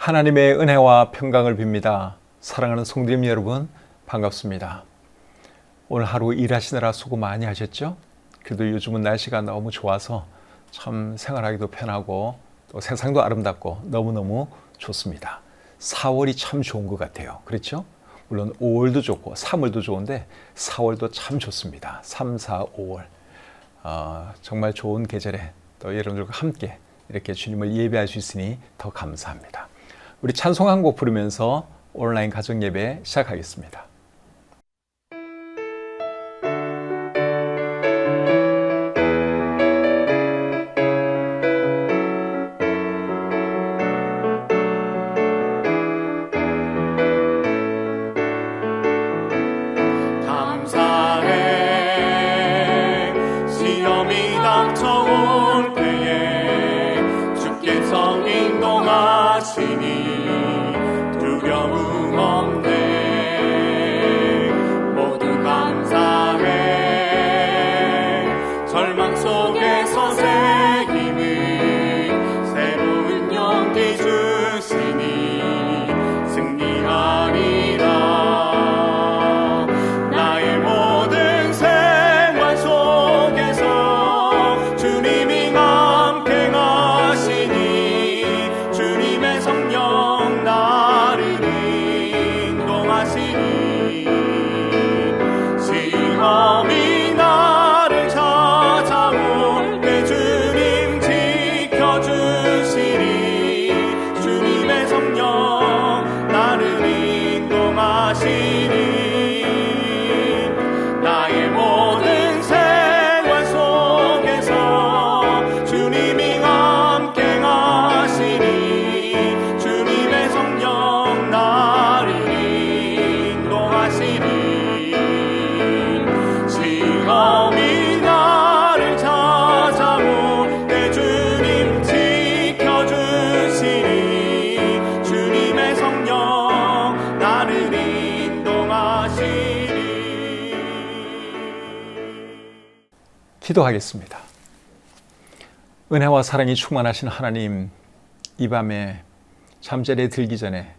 하나님의 은혜와 평강을 빕니다. 사랑하는 성도님 여러분, 반갑습니다. 오늘 하루 일하시느라 수고 많이 하셨죠? 그래도 요즘은 날씨가 너무 좋아서 참 생활하기도 편하고 또 세상도 아름답고 너무너무 좋습니다. 4월이 참 좋은 것 같아요. 그렇죠? 물론 5월도 좋고 3월도 좋은데 4월도 참 좋습니다. 3, 4, 5월 정말 좋은 계절에 또 여러분들과 함께 이렇게 주님을 예배할 수 있으니 더 감사합니다. 우리 찬송 한 곡 부르면서 온라인 가정 예배 시작하겠습니다. 기도하겠습니다. 은혜와 사랑이 충만하신 하나님, 이 밤에 잠자리에 들기 전에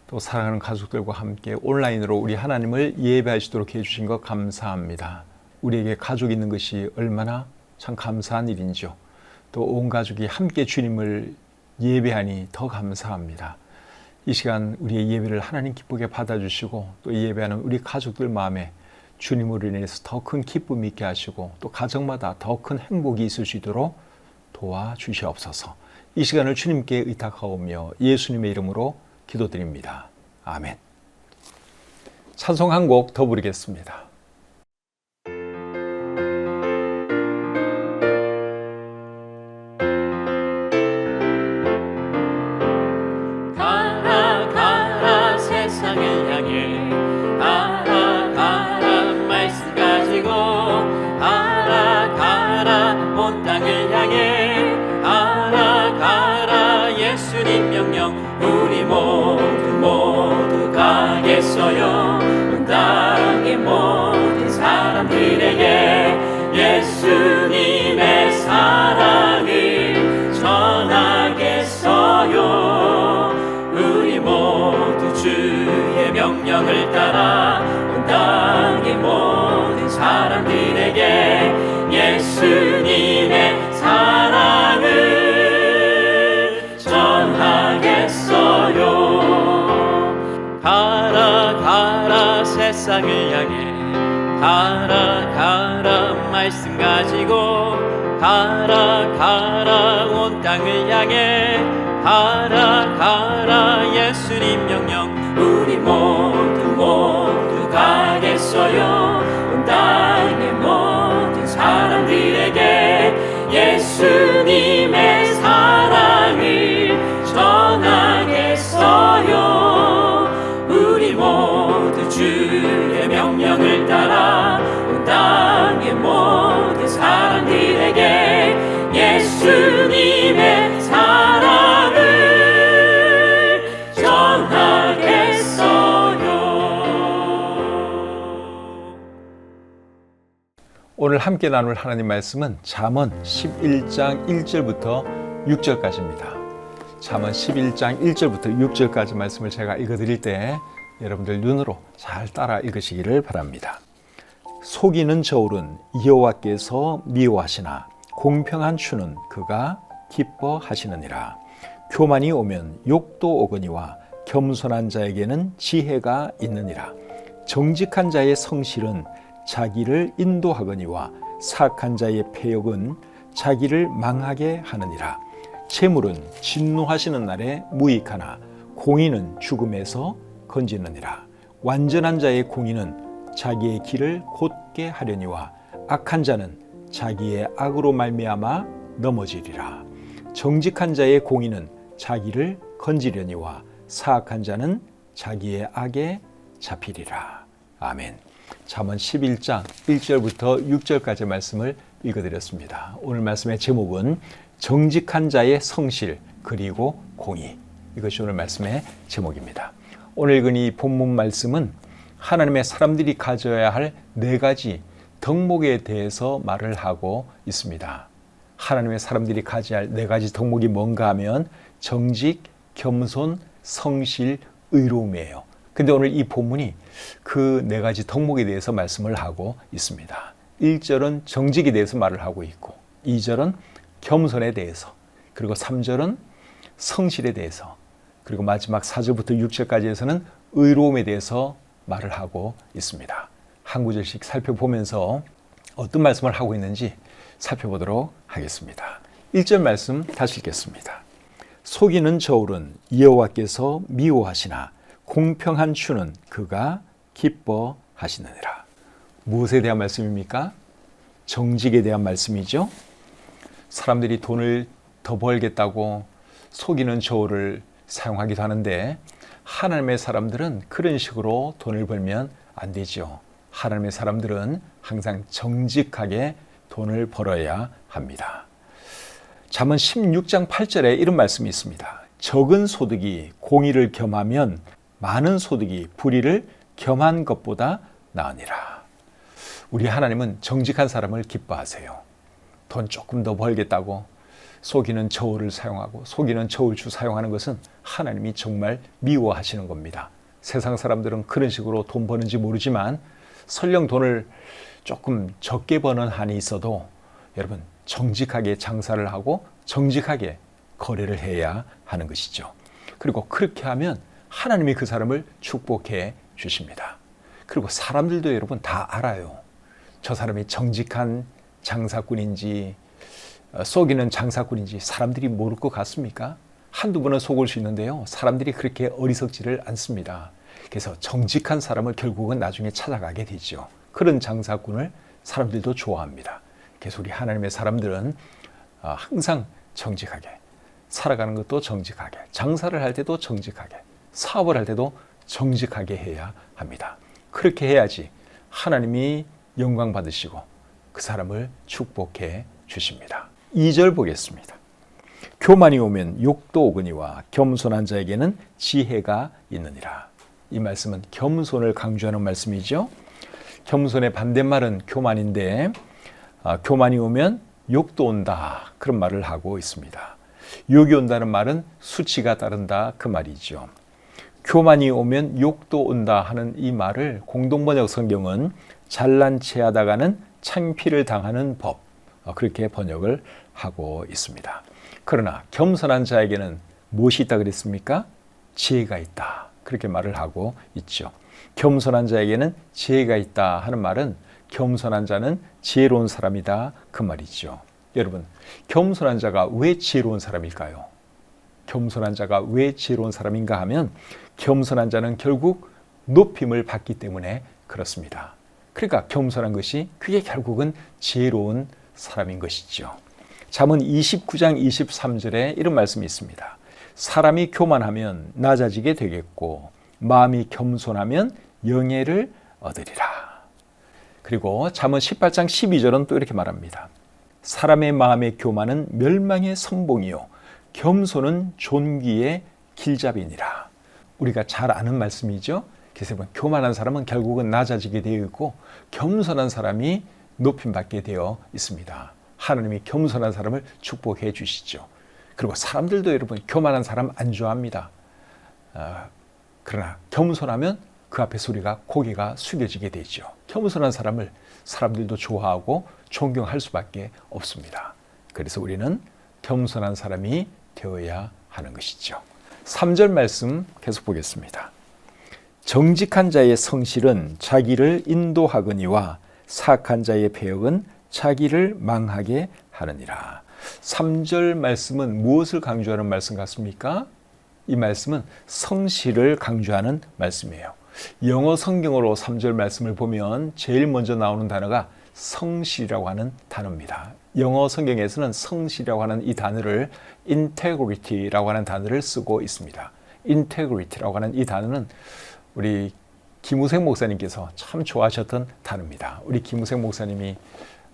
또 사랑하는 가족들과 함께 온라인으로 우리 하나님을 예배하시도록 해주신 것 감사합니다. 우리에게 가족이 있는 것이 얼마나 참 감사한 일인지요. 또 온 가족이 함께 주님을 예배하니 더 감사합니다. 이 시간 우리의 예배를 하나님 기쁘게 받아주시고 또 예배하는 우리 가족들 마음에 주님으로 인해서 더 큰 기쁨이 있게 하시고 또 가정마다 더 큰 행복이 있을 수 있도록 도와주시옵소서. 이 시간을 주님께 의탁하오며 예수님의 이름으로 기도드립니다. 아멘. 찬송 한 곡 더 부르겠습니다. 가라 가라 세상을 향해 예수님 명령 우리 모두 가겠어요. 온 땅의 모든 사람들에게 예수님의 사랑을 전하겠어요. 우리 모두 주의 명령을 따라 온 땅의 모든 사람들에게 예수님의 사랑을 가라 가라 세상을 향해 가라 가라 말씀 가지고 가라 가라 온 땅을 향해 가라 가라 예수님 명령 우리 모두 가겠어요. 온 땅의 모든 사람들에게 예수님의 사랑을 전하겠어요. 우리 모두 주의 명령을 따라 온 땅의 모든 사람들에게 예수님의 사랑을 전하겠어요. 오늘 함께 나눌 하나님 말씀은 잠언 11장 1절부터 6절까지입니다. 잠언 11장 1절부터 6절까지 말씀을 제가 읽어드릴 때 여러분들 눈으로 잘 따라 읽으시기를 바랍니다. 속이는 저울은 여호와께서 미워하시나 공평한 추는 그가 기뻐하시느니라. 교만이 오면 욕도 오거니와 겸손한 자에게는 지혜가 있느니라. 정직한 자의 성실은 자기를 인도하거니와 사악한 자의 패역은 자기를 망하게 하느니라. 재물은 진노하시는 날에 무익하나 공의는 죽음에서 건지느니라. 완전한 자의 공의는 자기의 길을 곧게 하려니와 악한 자는 자기의 악으로 말미암아 넘어지리라. 정직한 자의 공의는 자기를 건지려니와 사악한 자는 자기의 악에 잡히리라. 아멘. 잠언 11장 1절부터 6절까지 말씀을 읽어드렸습니다. 오늘 말씀의 제목은 정직한 자의 성실 그리고 공의, 이것이 오늘 말씀의 제목입니다. 오늘 읽은 이 본문 말씀은 하나님의 사람들이 가져야 할 4가지 덕목에 대해서 말을 하고 있습니다. 하나님의 사람들이 가져야 할 4가지 덕목이 뭔가 하면 정직, 겸손, 성실, 의로움이에요. 근데 오늘 이 본문이 그 4가지 덕목에 대해서 말씀을 하고 있습니다. 1절은 정직에 대해서 말을 하고 있고, 2절은 겸손에 대해서, 그리고 3절은 성실에 대해서, 그리고 마지막 4절부터 6절까지에서는 의로움에 대해서 말을 하고 있습니다. 한 구절씩 살펴보면서 어떤 말씀을 하고 있는지 살펴보도록 하겠습니다. 1절 말씀 다시 읽겠습니다. 속이는 저울은 여호와께서 미워하시나 공평한 추는 그가 기뻐하시느니라. 무엇에 대한 말씀입니까? 정직에 대한 말씀이죠. 사람들이 돈을 더 벌겠다고 속이는 저울을 사용하기도 하는데 하나님의 사람들은 그런 식으로 돈을 벌면 안 되죠. 하나님의 사람들은 항상 정직하게 돈을 벌어야 합니다. 잠언 16장 8절에 이런 말씀이 있습니다. 적은 소득이 공의를 겸하면 많은 소득이 불의를 겸한 것보다 나으니라. 우리 하나님은 정직한 사람을 기뻐하세요. 돈 조금 더 벌겠다고 속이는 저울을 사용하고 속이는 저울추 사용하는 것은 하나님이 정말 미워하시는 겁니다. 세상 사람들은 그런 식으로 돈 버는지 모르지만 설령 돈을 조금 적게 버는 한이 있어도 여러분 정직하게 장사를 하고 정직하게 거래를 해야 하는 것이죠. 그리고 그렇게 하면 하나님이 그 사람을 축복해 주십니다. 그리고 사람들도 여러분 다 알아요. 저 사람이 정직한 장사꾼인지 속이는 장사꾼인지 사람들이 모를 것 같습니까? 한두 번은 속을 수 있는데요. 사람들이 그렇게 어리석지를 않습니다. 그래서 정직한 사람을 결국은 나중에 찾아가게 되죠. 그런 장사꾼을 사람들도 좋아합니다. 그래서 우리 하나님의 사람들은 항상 정직하게 살아가는 것도 정직하게, 장사를 할 때도 정직하게, 사업을 할 때도 정직하게 해야 합니다. 그렇게 해야지 하나님이 영광 받으시고 그 사람을 축복해 주십니다. 2절 보겠습니다. 교만이 오면 욕도 오거니와 겸손한 자에게는 지혜가 있느니라. 이 말씀은 겸손을 강조하는 말씀이죠. 겸손의 반대말은 교만인데 교만이 오면 욕도 온다, 그런 말을 하고 있습니다. 욕이 온다는 말은 수치가 따른다, 그 말이죠. 교만이 오면 욕도 온다 하는 이 말을 공동번역 성경은 잘난 체하다가는 창피를 당하는 법, 그렇게 번역을 하고 있습니다. 그러나 겸손한 자에게는 무엇이 있다 그랬습니까? 지혜가 있다, 그렇게 말을 하고 있죠. 겸손한 자에게는 지혜가 있다 하는 말은 겸손한 자는 지혜로운 사람이다, 그 말이죠. 여러분, 겸손한 자가 왜 지혜로운 사람일까요? 겸손한 자가 왜 지혜로운 사람인가 하면 겸손한 자는 결국 높임을 받기 때문에 그렇습니다. 그러니까 겸손한 것이 그게 결국은 지혜로운 사람인 것이죠. 잠언 29장 23절에 이런 말씀이 있습니다. 사람이 교만하면 낮아지게 되겠고 마음이 겸손하면 영예를 얻으리라. 그리고 잠언 18장 12절은 또 이렇게 말합니다. 사람의 마음의 교만은 멸망의 선봉이요 겸손은 존귀의 길잡이니라. 우리가 잘 아는 말씀이죠. 그래서 교만한 사람은 결국은 낮아지게 되어 있고 겸손한 사람이 높임받게 되어 있습니다. 하나님이 겸손한 사람을 축복해 주시죠. 그리고 사람들도 여러분 교만한 사람 안 좋아합니다. 그러나 겸손하면 그 앞에 소리가 고개가 숙여지게 되죠. 겸손한 사람을 사람들도 좋아하고 존경할 수밖에 없습니다. 그래서 우리는 겸손한 사람이 되어야 하는 것이죠. 3절 말씀 계속 보겠습니다. 정직한 자의 성실은 자기를 인도하거니와 사악한 자의 패역은 자기를 망하게 하느니라. 3절 말씀은 무엇을 강조하는 말씀 같습니까? 이 말씀은 성실을 강조하는 말씀이에요. 영어 성경으로 3절 말씀을 보면 제일 먼저 나오는 단어가 성실이라고 하는 단어입니다. 영어 성경에서는 성실이라고 하는 이 단어를 integrity라고 하는 단어를 쓰고 있습니다. integrity라고 하는 이 단어는 우리 김우생 목사님께서 참 좋아하셨던 단어입니다. 우리 김우생 목사님이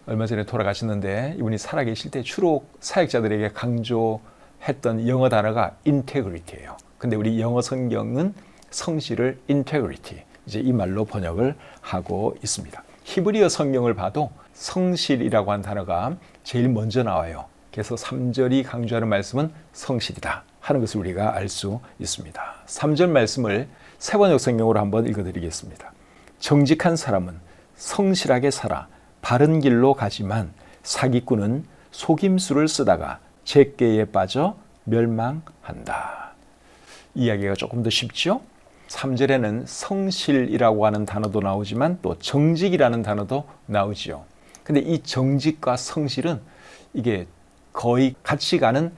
얼마 전에 돌아가셨는데 이분이 살아계실 때 주로 사역자들에게 강조했던 영어 단어가 integrity예요. 근데 우리 영어 성경은 성실을 integrity, 이제 이 말로 번역을 하고 있습니다. 히브리어 성경을 봐도 성실이라고 하는 단어가 제일 먼저 나와요. 그래서 3절이 강조하는 말씀은 성실이다 하는 것을 우리가 알 수 있습니다. 3절 말씀을 새번역 성경으로 한번 읽어드리겠습니다. 정직한 사람은 성실하게 살아 바른 길로 가지만 사기꾼은 속임수를 쓰다가 제꾀에 빠져 멸망한다. 이야기가 조금 더 쉽죠? 3절에는 성실이라고 하는 단어도 나오지만 또 정직이라는 단어도 나오지요. 근데 이 정직과 성실은 이게 거의 같이 가는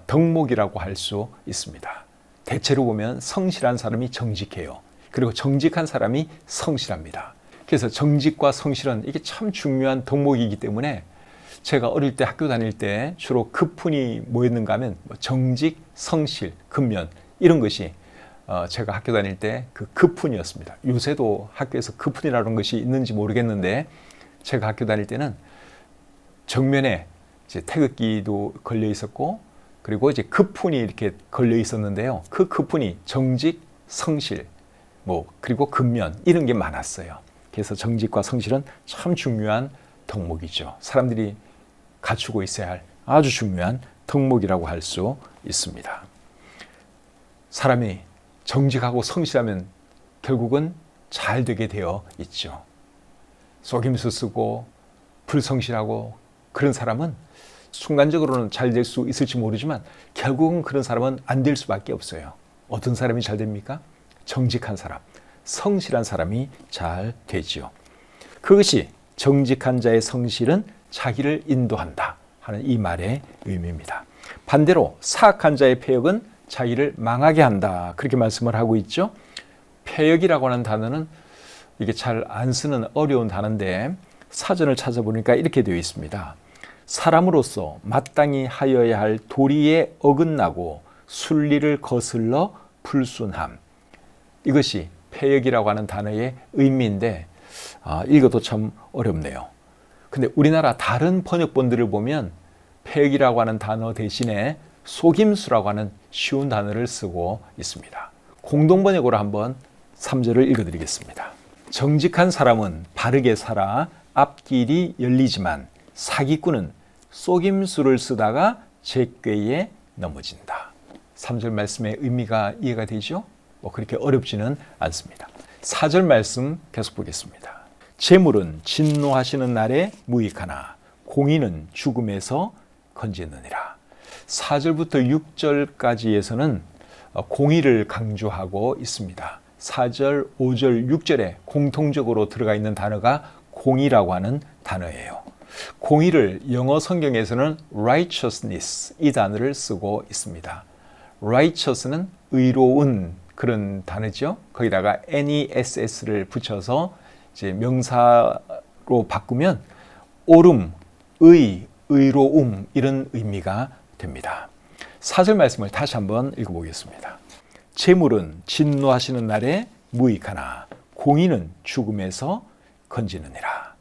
덕목이라고 할 수 있습니다. 대체로 보면 성실한 사람이 정직해요. 그리고 정직한 사람이 성실합니다. 그래서 정직과 성실은 이게 참 중요한 덕목이기 때문에 제가 어릴 때 학교 다닐 때 주로 급훈이 뭐였는가 하면 정직, 성실, 근면 이런 것이 제가 학교 다닐 때 그 급훈이었습니다. 요새도 학교에서 급훈이라는 것이 있는지 모르겠는데 제가 학교 다닐 때는 정면에 이제 태극기도 걸려 있었고 그리고 이제 급훈이 이렇게 걸려 있었는데요. 그 급훈이 정직, 성실, 그리고 근면 이런 게 많았어요. 그래서 정직과 성실은 참 중요한 덕목이죠. 사람들이 갖추고 있어야 할 아주 중요한 덕목이라고 할 수 있습니다. 사람이 정직하고 성실하면 결국은 잘 되게 되어 있죠. 속임수 쓰고 불성실하고 그런 사람은 순간적으로는 잘 될 수 있을지 모르지만 결국은 그런 사람은 안 될 수밖에 없어요. 어떤 사람이 잘 됩니까? 정직한 사람, 성실한 사람이 잘 되지요. 그것이 정직한 자의 성실은 자기를 인도한다 하는 이 말의 의미입니다. 반대로 사악한 자의 패역은 자기를 망하게 한다 그렇게 말씀을 하고 있죠. 패역이라고 하는 단어는 이게 잘 안 쓰는 어려운 단어인데 사전을 찾아보니까 이렇게 되어 있습니다. 사람으로서 마땅히 하여야 할 도리에 어긋나고 순리를 거슬러 불순함. 이것이 패역이라고 하는 단어의 의미인데 읽어도 참 어렵네요. 근데 우리나라 다른 번역본들을 보면 패역이라고 하는 단어 대신에 속임수라고 하는 쉬운 단어를 쓰고 있습니다. 공동번역으로 한번 3절을 읽어드리겠습니다. 정직한 사람은 바르게 살아 앞길이 열리지만 사기꾼은 속임수를 쓰다가 제꾀에 넘어진다. 3절 말씀의 의미가 이해가 되죠? 그렇게 어렵지는 않습니다. 4절 말씀 계속 보겠습니다. 재물은 진노하시는 날에 무익하나 공의는 죽음에서 건지느니라. 4절부터 6절까지에서는 공의를 강조하고 있습니다. 4절, 5절, 6절에 공통적으로 들어가 있는 단어가 공의라고 하는 단어예요. 공의를 영어 성경에서는 righteousness 이 단어를 쓰고 있습니다. righteous는 의로운 그런 단어죠. 거기다가 ness를 붙여서 이제 명사로 바꾸면 옳음, 의로움 이런 의미가 됩니다. 4절 말씀을 다시 한번 읽어보겠습니다. 재물은 진노하시는 날에 무익하나 공의는 죽음에서 건지느니라.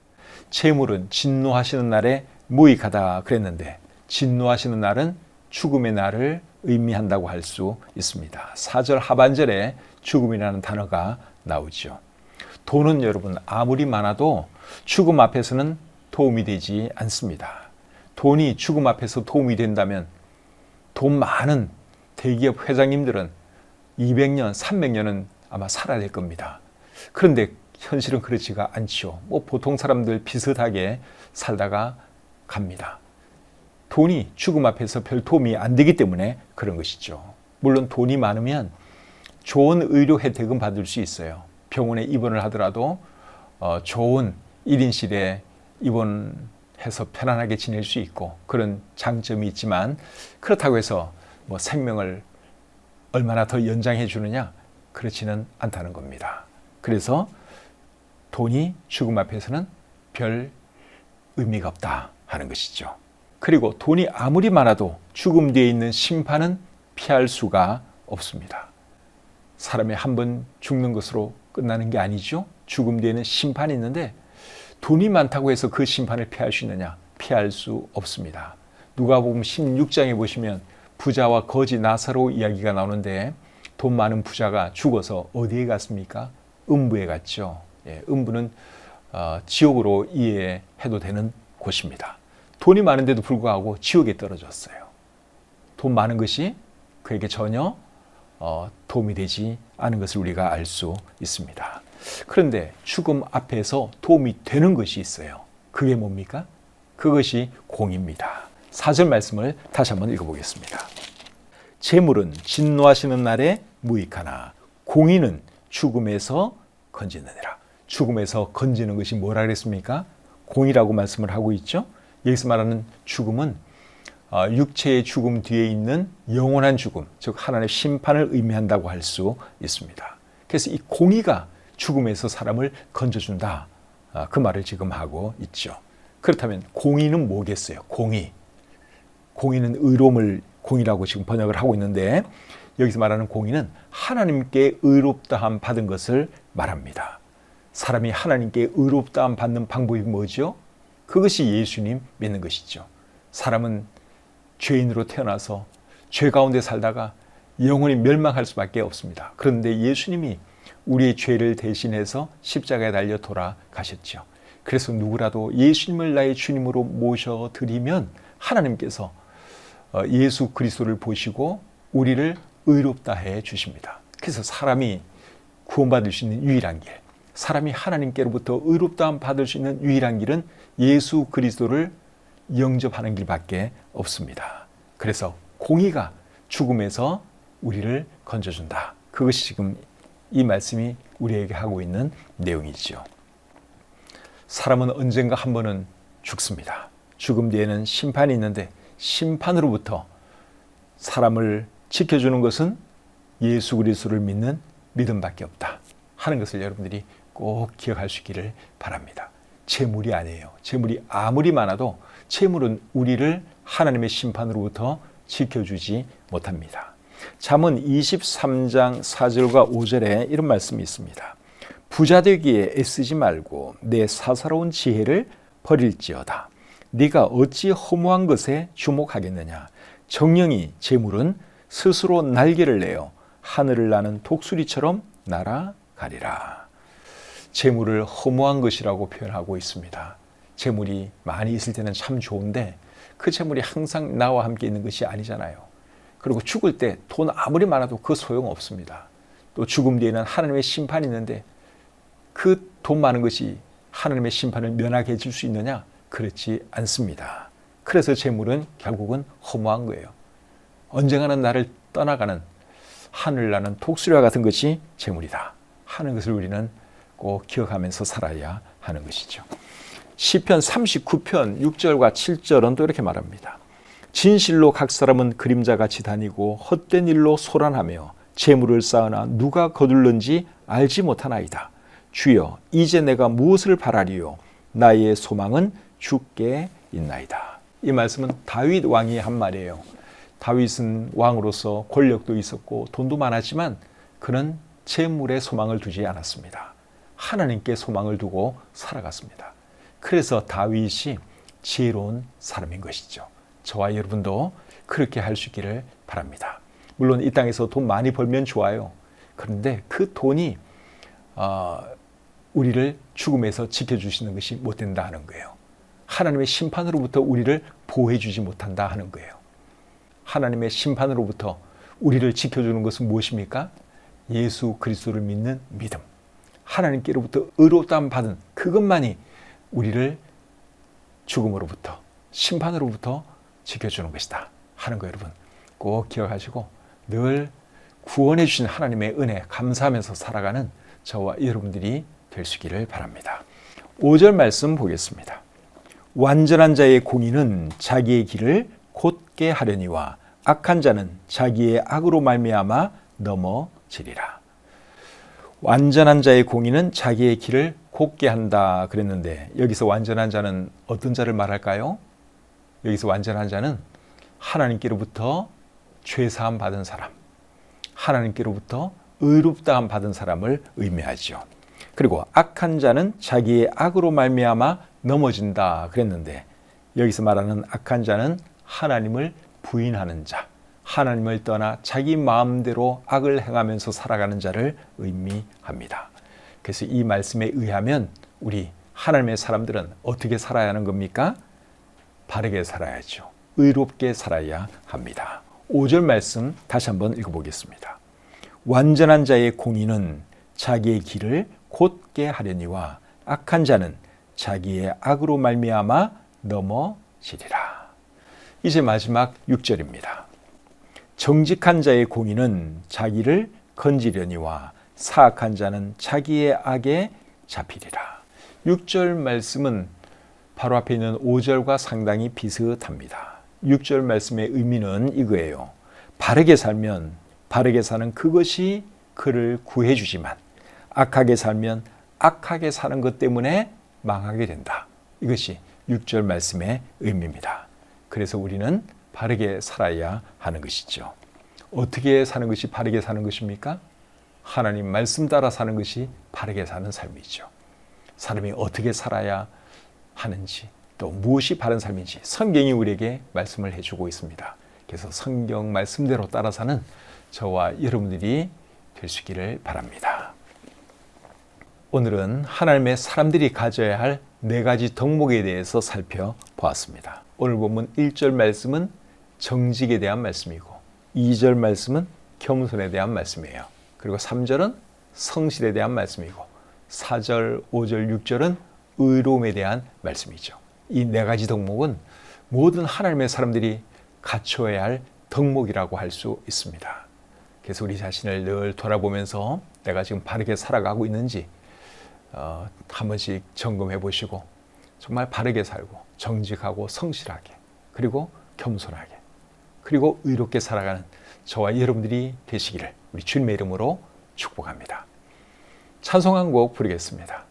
재물은 진노하시는 날에 무익하다 그랬는데 진노하시는 날은 죽음의 날을 의미한다고 할 수 있습니다. 4절 하반절에 죽음이라는 단어가 나오죠. 돈은 여러분 아무리 많아도 죽음 앞에서는 도움이 되지 않습니다. 돈이 죽음 앞에서 도움이 된다면 돈 많은 대기업 회장님들은 200년, 300년은 아마 살아야 될 겁니다. 그런데 현실은 그렇지가 않죠. 뭐 보통 사람들 비슷하게 살다가 갑니다. 돈이 죽음 앞에서 별 도움이 안 되기 때문에 그런 것이죠. 물론 돈이 많으면 좋은 의료 혜택은 받을 수 있어요. 병원에 입원을 하더라도 좋은 1인실에 입원해서 편안하게 지낼 수 있고 그런 장점이 있지만 그렇다고 해서 뭐 생명을 얼마나 더 연장해 주느냐? 그렇지는 않다는 겁니다. 그래서 돈이 죽음 앞에서는 별 의미가 없다 하는 것이죠. 그리고 돈이 아무리 많아도 죽음 뒤에 있는 심판은 피할 수가 없습니다. 사람이 한 번 죽는 것으로 끝나는 게 아니죠. 죽음 뒤에는 심판이 있는데 돈이 많다고 해서 그 심판을 피할 수 있느냐? 피할 수 없습니다. 누가복음 16장에 보시면 부자와 거지 나사로 이야기가 나오는데 돈 많은 부자가 죽어서 어디에 갔습니까? 음부에 갔죠. 음부는 지옥으로 이해해도 되는 곳입니다. 돈이 많은데도 불구하고 지옥에 떨어졌어요. 돈 많은 것이 그에게 전혀 도움이 되지 않은 것을 우리가 알 수 있습니다. 그런데 죽음 앞에서 도움이 되는 것이 있어요. 그게 뭡니까? 그것이 공의입니다. 4절 말씀을 다시 한번 읽어보겠습니다. 재물은 진노하시는 날에 무익하나 공의는 죽음에서 건지느니라. 죽음에서 건지는 것이 뭐라 그랬습니까? 공의라고 말씀을 하고 있죠. 여기서 말하는 죽음은 육체의 죽음 뒤에 있는 영원한 죽음, 즉 하나님의 심판을 의미한다고 할 수 있습니다. 그래서 이 공의가 죽음에서 사람을 건져준다. 그 말을 지금 하고 있죠. 그렇다면 공의는 뭐겠어요? 공의. 공의는 의로움을 공의라고 지금 번역을 하고 있는데 여기서 말하는 공의는 하나님께 의롭다함 받은 것을 말합니다. 사람이 하나님께 의롭다함 받는 방법이 뭐죠? 그것이 예수님 믿는 것이죠. 사람은 죄인으로 태어나서 죄 가운데 살다가 영원히 멸망할 수밖에 없습니다. 그런데 예수님이 우리의 죄를 대신해서 십자가에 달려 돌아가셨죠. 그래서 누구라도 예수님을 나의 주님으로 모셔드리면 하나님께서 예수 그리스도를 보시고 우리를 의롭다 해 주십니다. 그래서 사람이 구원받을 수 있는 유일한 길, 사람이 하나님께로부터 의롭다함 받을 수 있는 유일한 길은 예수 그리스도를 영접하는 길밖에 없습니다. 그래서 공의가 죽음에서 우리를 건져준다. 그것이 지금 이 말씀이 우리에게 하고 있는 내용이죠. 사람은 언젠가 한 번은 죽습니다. 죽음 뒤에는 심판이 있는데 심판으로부터 사람을 지켜주는 것은 예수 그리스도를 믿는 믿음밖에 없다 하는 것을 여러분들이 꼭 기억할 수 있기를 바랍니다. 재물이 아니에요. 재물이 아무리 많아도 재물은 우리를 하나님의 심판으로부터 지켜주지 못합니다. 잠언 23장 4절과 5절에 이런 말씀이 있습니다. 부자 되기에 애쓰지 말고 내 사사로운 지혜를 버릴지어다. 네가 어찌 허무한 것에 주목하겠느냐. 정령이 재물은 스스로 날개를 내어 하늘을 나는 독수리처럼 날아가리라. 재물을 허무한 것이라고 표현하고 있습니다. 재물이 많이 있을 때는 참 좋은데 그 재물이 항상 나와 함께 있는 것이 아니잖아요. 그리고 죽을 때 돈 아무리 많아도 그 소용없습니다. 또 죽음 뒤에는 하나님의 심판이 있는데 그 돈 많은 것이 하나님의 심판을 면하게 해줄 수 있느냐? 그렇지 않습니다. 그래서 재물은 결국은 허무한 거예요. 언젠가는 나를 떠나가는 하늘나는 독수리와 같은 것이 재물이다 하는 것을 우리는 꼭 기억하면서 살아야 하는 것이죠. 시편 39편 6절과 7절은 또 이렇게 말합니다. 진실로 각 사람은 그림자같이 다니고 헛된 일로 소란하며 재물을 쌓으나 누가 거둘는지 알지 못하나이다. 주여 이제 내가 무엇을 바라리요? 나의 소망은 주께 있나이다. 이 말씀은 다윗 왕이 한 말이에요. 다윗은 왕으로서 권력도 있었고 돈도 많았지만 그는 재물에 소망을 두지 않았습니다. 하나님께 소망을 두고 살아갔습니다. 그래서 다윗이 지혜로운 사람인 것이죠. 저와 여러분도 그렇게 할 수 있기를 바랍니다. 물론 이 땅에서 돈 많이 벌면 좋아요. 그런데 그 돈이 우리를 죽음에서 지켜주시는 것이 못 된다 하는 거예요. 하나님의 심판으로부터 우리를 보호해 주지 못한다 하는 거예요. 하나님의 심판으로부터 우리를 지켜주는 것은 무엇입니까? 예수 그리스도를 믿는 믿음. 하나님께로부터 의롭다함 받은 그것만이 우리를 죽음으로부터, 심판으로부터 지켜주는 것이다 하는 거 여러분 꼭 기억하시고 늘 구원해 주신 하나님의 은혜 감사하면서 살아가는 저와 여러분들이 되시기를 바랍니다. 5절 말씀 보겠습니다. 완전한 자의 공의는 자기의 길을 곧게 하려니와 악한 자는 자기의 악으로 말미암아 넘어지리라. 완전한 자의 공의는 자기의 길을 곧게 한다 그랬는데 여기서 완전한 자는 어떤 자를 말할까요? 여기서 완전한 자는 하나님께로부터 죄사함 받은 사람, 하나님께로부터 의롭다함 받은 사람을 의미하죠. 그리고 악한 자는 자기의 악으로 말미암아 넘어진다 그랬는데 여기서 말하는 악한 자는 하나님을 부인하는 자, 하나님을 떠나 자기 마음대로 악을 행하면서 살아가는 자를 의미합니다. 그래서 이 말씀에 의하면 우리 하나님의 사람들은 어떻게 살아야 하는 겁니까? 바르게 살아야죠. 의롭게 살아야 합니다. 5절 말씀 다시 한번 읽어보겠습니다. 완전한 자의 공의는 자기의 길을 곧게 하려니와 악한 자는 자기의 악으로 말미암아 넘어지리라. 이제 마지막 6절입니다. 정직한 자의 공의는 자기를 건지려니와 사악한 자는 자기의 악에 잡히리라. 6절 말씀은 바로 앞에 있는 5절과 상당히 비슷합니다. 6절 말씀의 의미는 이거예요. 바르게 살면 바르게 사는 그것이 그를 구해주지만 악하게 살면 악하게 사는 것 때문에 망하게 된다. 이것이 6절 말씀의 의미입니다. 그래서 우리는 바르게 살아야 하는 것이죠. 어떻게 사는 것이 바르게 사는 것입니까? 하나님 말씀 따라 사는 것이 바르게 사는 삶이죠. 사람이 어떻게 살아야 하는지 또 무엇이 바른 삶인지 성경이 우리에게 말씀을 해주고 있습니다. 그래서 성경 말씀대로 따라 사는 저와 여러분들이 되시기를 바랍니다. 오늘은 하나님의 사람들이 가져야 할 4가지 덕목에 대해서 살펴보았습니다. 오늘 본문 1절 말씀은 정직에 대한 말씀이고 2절 말씀은 겸손에 대한 말씀이에요. 그리고 3절은 성실에 대한 말씀이고 4절, 5절, 6절은 의로움에 대한 말씀이죠. 이 4가지 덕목은 모든 하나님의 사람들이 갖춰야 할 덕목이라고 할 수 있습니다. 그래서 우리 자신을 늘 돌아보면서 내가 지금 바르게 살아가고 있는지 한 번씩 점검해 보시고 정말 바르게 살고 정직하고 성실하게 그리고 겸손하게 그리고 의롭게 살아가는 저와 여러분들이 되시기를 우리 주님의 이름으로 축복합니다. 찬송 한 곡 부르겠습니다.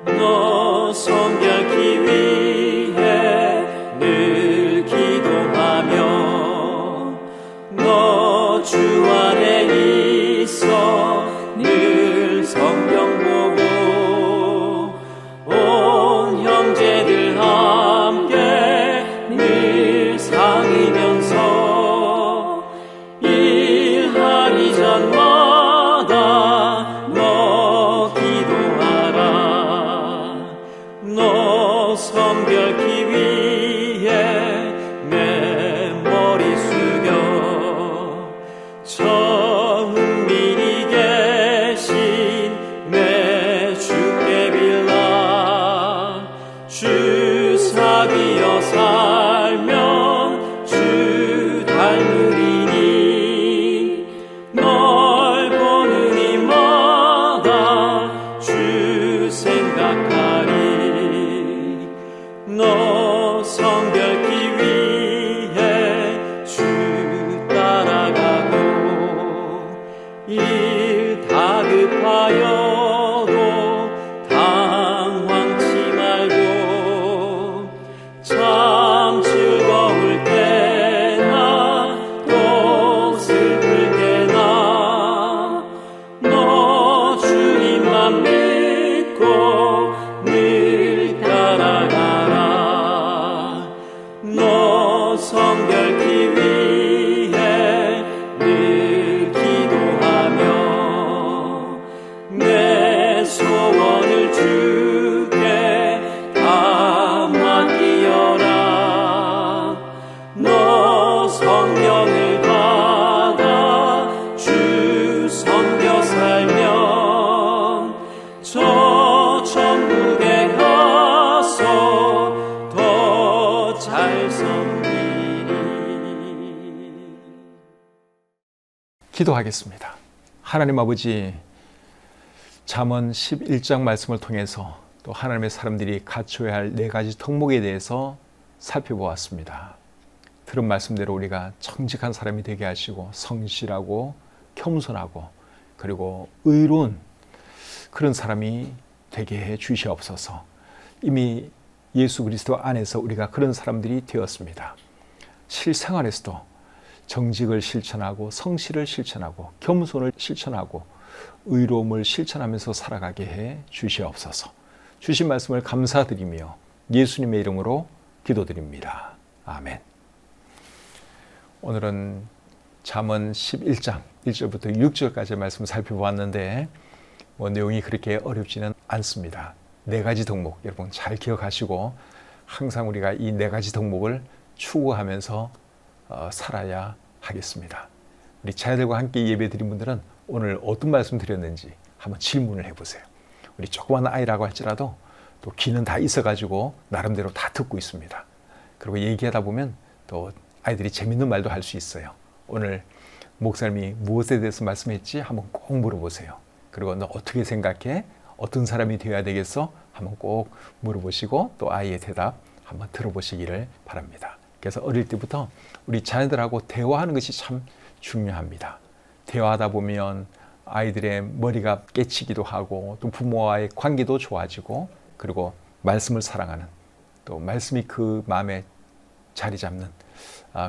너 성결케 위해 늘 기도하며 너 주 안에 있어 늘 성경 보고 온 형제들 함께 늘 상이면서 기도하겠습니다. 하나님 아버지, 잠언 11장 말씀을 통해서 또 하나님의 사람들이 갖춰야 할 4가지 덕목에 대해서 살펴보았습니다. 들은 말씀대로 우리가 정직한 사람이 되게 하시고 성실하고 겸손하고 그리고 의로운 그런 사람이 되게 해 주시옵소서. 이미 예수 그리스도 안에서 우리가 그런 사람들이 되었습니다. 실생활에서도 정직을 실천하고 성실을 실천하고 겸손을 실천하고 의로움을 실천하면서 살아가게 해 주시옵소서. 주신 말씀을 감사드리며 예수님의 이름으로 기도드립니다. 아멘. 오늘은 잠언 11장 1절부터 6절까지 말씀을 살펴보았는데 내용이 그렇게 어렵지는 않습니다. 4가지 덕목 여러분 잘 기억하시고 항상 우리가 이 4가지 덕목을 추구하면서 살아야 하겠습니다. 우리 자녀들과 함께 예배드린 분들은 오늘 어떤 말씀 드렸는지 한번 질문을 해보세요. 우리 조그만 아이라고 할지라도 또 귀는 다 있어가지고 나름대로 다 듣고 있습니다. 그리고 얘기하다 보면 또 아이들이 재밌는 말도 할 수 있어요. 오늘 목사님이 무엇에 대해서 말씀했지 한번 꼭 물어보세요. 그리고 너 어떻게 생각해? 어떤 사람이 되어야 되겠어? 한번 꼭 물어보시고 또 아이의 대답 한번 들어보시기를 바랍니다. 그래서 어릴 때부터 우리 자녀들하고 대화하는 것이 참 중요합니다. 대화하다 보면 아이들의 머리가 깨치기도 하고 또 부모와의 관계도 좋아지고 그리고 말씀을 사랑하는 또 말씀이 그 마음에 자리 잡는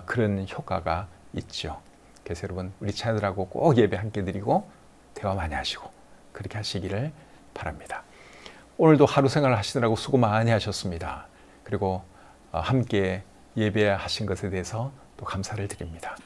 그런 효과가 있죠. 그래서 여러분 우리 자녀들하고 꼭 예배 함께 드리고 대화 많이 하시고 그렇게 하시기를 바랍니다. 오늘도 하루 생활 하시느라고 수고 많이 하셨습니다. 그리고 함께 예배하신 것에 대해서 또 감사를 드립니다.